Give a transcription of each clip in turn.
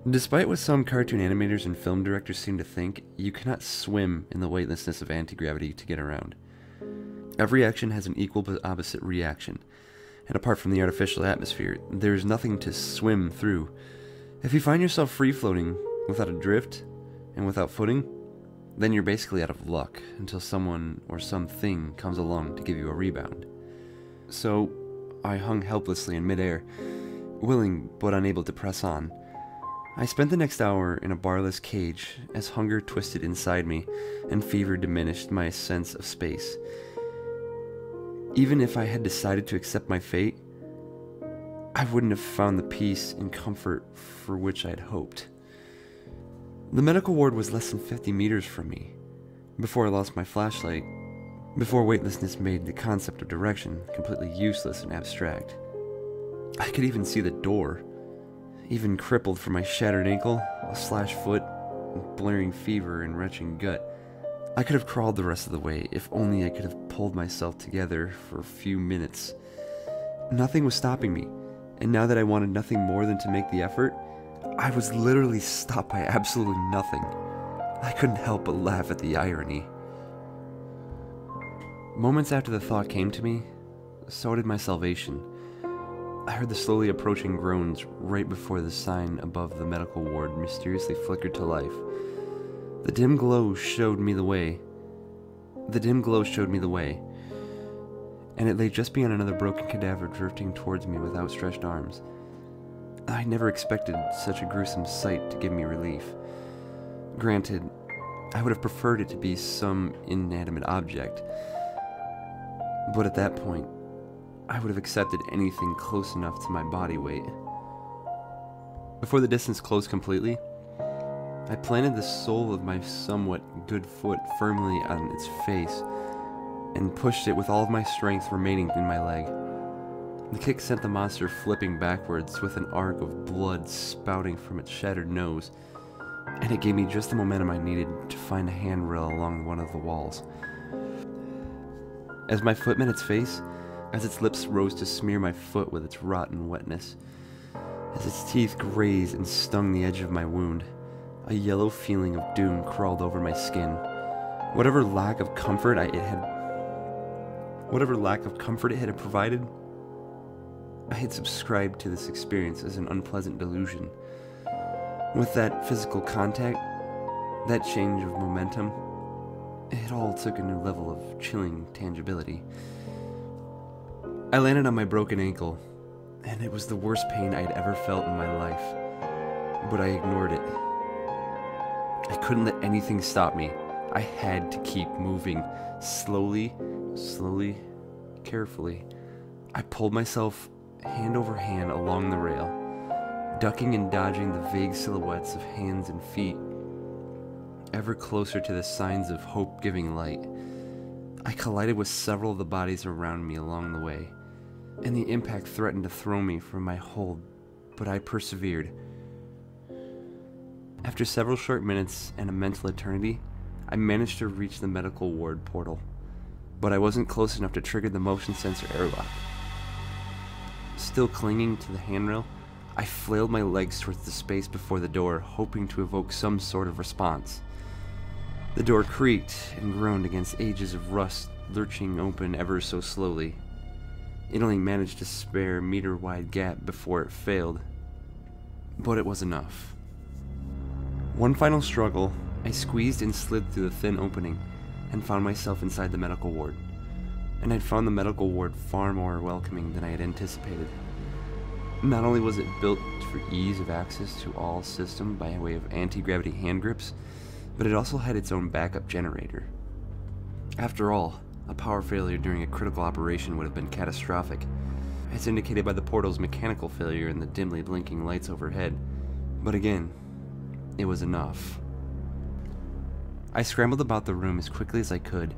Despite what some cartoon animators and film directors seem to think, you cannot swim in the weightlessness of anti-gravity to get around. Every action has an equal but opposite reaction, and apart from the artificial atmosphere, there is nothing to swim through. If you find yourself free-floating, without a drift, and without footing, then you're basically out of luck until someone or something comes along to give you a rebound. So, I hung helplessly in midair, willing but unable to press on. I spent the next hour in a barless cage as hunger twisted inside me and fever diminished my sense of space. Even if I had decided to accept my fate, I wouldn't have found the peace and comfort for which I had hoped. The medical ward was less than 50 meters from me. Before I lost my flashlight, before weightlessness made the concept of direction completely useless and abstract. I could even see the door. Even crippled from my shattered ankle, a slashed foot, blaring fever and retching gut, I could have crawled the rest of the way if only I could have pulled myself together for a few minutes. Nothing was stopping me, and now that I wanted nothing more than to make the effort, I was literally stopped by absolutely nothing. I couldn't help but laugh at the irony. Moments after the thought came to me, so did my salvation. I heard the slowly approaching groans right before the sign above the medical ward mysteriously flickered to life. The dim glow showed me the way. And it lay just beyond another broken cadaver drifting towards me with outstretched arms. I never expected such a gruesome sight to give me relief. Granted, I would have preferred it to be some inanimate object, but at that point, I would have accepted anything close enough to my body weight. Before the distance closed completely, I planted the sole of my somewhat good foot firmly on its face and pushed it with all of my strength remaining in my leg. The kick sent the monster flipping backwards with an arc of blood spouting from its shattered nose, and it gave me just the momentum I needed to find a handrail along one of the walls. As my foot met its face, as its lips rose to smear my foot with its rotten wetness, as its teeth grazed and stung the edge of my wound, a yellow feeling of doom crawled over my skin. Whatever lack of comfort it had provided, I had subscribed to this experience as an unpleasant delusion. With that physical contact, that change of momentum, it all took a new level of chilling tangibility. I landed on my broken ankle, and it was the worst pain I'd ever felt in my life, but I ignored it. I couldn't let anything stop me. I had to keep moving. Slowly, carefully, I pulled myself hand over hand along the rail, ducking and dodging the vague silhouettes of hands and feet, ever closer to the signs of hope-giving light. I collided with several of the bodies around me along the way, and the impact threatened to throw me from my hold, but I persevered. After several short minutes and a mental eternity, I managed to reach the medical ward portal, but I wasn't close enough to trigger the motion sensor airlock. Still clinging to the handrail, I flailed my legs towards the space before the door, hoping to evoke some sort of response. The door creaked and groaned against ages of rust, lurching open ever so slowly. It only managed to spare a meter-wide gap before it failed, but it was enough. One final struggle, I squeezed and slid through the thin opening and found myself inside the medical ward. And I'd found the medical ward far more welcoming than I had anticipated. Not only was it built for ease of access to all systems by way of anti-gravity hand grips, but it also had its own backup generator. After all, a power failure during a critical operation would have been catastrophic, as indicated by the portal's mechanical failure and the dimly blinking lights overhead. But again, it was enough. I scrambled about the room as quickly as I could,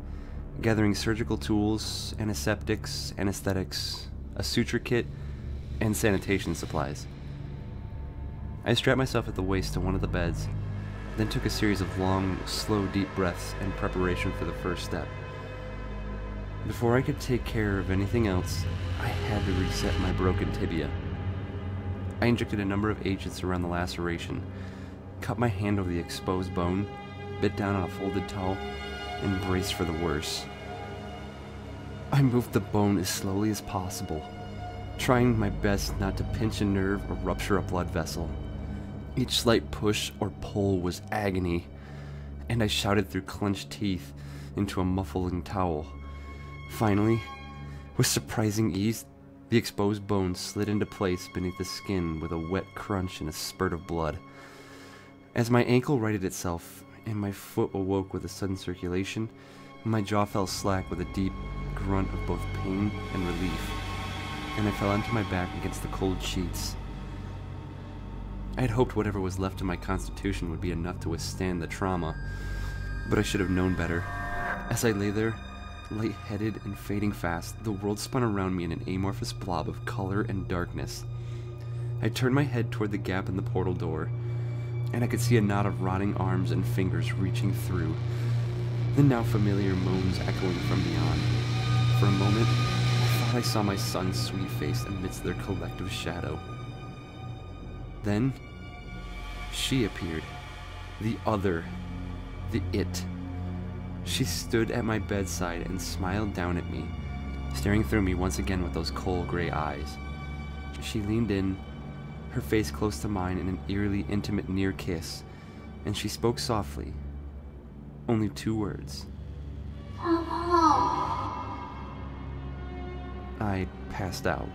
gathering surgical tools, antiseptics, anesthetics, a suture kit, and sanitation supplies. I strapped myself at the waist to one of the beds, then took a series of long, slow, deep breaths in preparation for the first step. Before I could take care of anything else, I had to reset my broken tibia. I injected a number of agents around the laceration, cut my hand over the exposed bone, bit down on a folded towel, and braced for the worst. I moved the bone as slowly as possible, trying my best not to pinch a nerve or rupture a blood vessel. Each slight push or pull was agony, and I shouted through clenched teeth into a muffling towel. Finally, with surprising ease, the exposed bone slid into place beneath the skin with a wet crunch and a spurt of blood. As my ankle righted itself and my foot awoke with a sudden circulation, my jaw fell slack with a deep grunt of both pain and relief, and I fell onto my back against the cold sheets. I had hoped whatever was left of my constitution would be enough to withstand the trauma, but I should have known better. As I lay there, light-headed and fading fast, the world spun around me in an amorphous blob of color and darkness. I turned my head toward the gap in the portal door, and I could see a knot of rotting arms and fingers reaching through, the now familiar moans echoing from beyond. For a moment, I thought I saw my son's sweet face amidst their collective shadow. Then, she appeared. The other. The it. She stood at my bedside and smiled down at me, staring through me once again with those cold gray eyes. She leaned in, her face close to mine in an eerily intimate near kiss, and she spoke softly. Only 2 words. Come home. I passed out.